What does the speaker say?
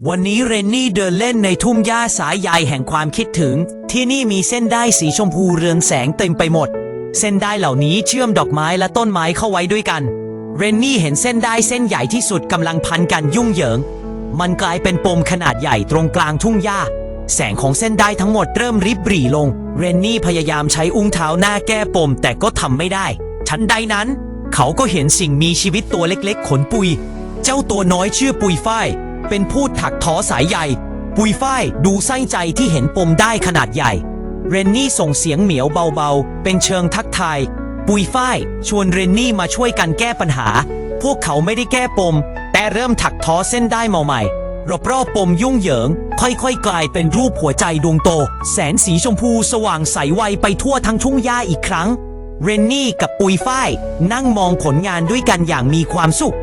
วันนี้เรนนี่เดินเล่นในทุ่งหญ้าสายใยแห่งความคิดถึงที่นี่มีเส้นด้ายสีชมพูเรืองแสงเต็มไปหมดเส้นด้ายเหล่านี้เชื่อมดอกไม้และต้นไม้เข้าไว้ด้วยกันเรนนี่เห็นเส้นด้ายเส้นใหญ่ที่สุดกำลังพันกันยุ่งเหยิงมันกลายเป็นปมขนาดใหญ่ตรงกลางทุ่งหญ้าแสงของเส้นด้ายทั้งหมดเริ่มริบหรี่ลงเรนนี่พยายามใช้อุ้งเท้าหน้าแก้ปมแต่ก็ทำไม่ได้ทันใดนั้นเขาก็เห็นสิ่งมีชีวิตตัวเล็กๆขนปุยเจ้าตัวน้อยชื่อปุยฝ้ายเป็นผู้ถักทอสายใยปุยฝ้ายดูไส้ใจที่เห็นปมได้ขนาดใหญ่เรนนี่ส่งเสียงเหมียวเบาๆเป็นเชิงทักทายปุยฝ้ายชวนเรนนี่มาช่วยกันแก้ปัญหาพวกเขาไม่ได้แก้ปมแต่เริ่มถักทอเส้นได้ใหม่รอบๆปมยุ่งเหยิงค่อยๆกลายเป็นรูปหัวใจดวงโตแสงสีชมพูสว่างใสไวไปทั่วทั้งทุ่งหญ้าอีกครั้งเรนนี่กับปุยฝ้ายนั่งมองผลงานด้วยกันอย่างมีความสุข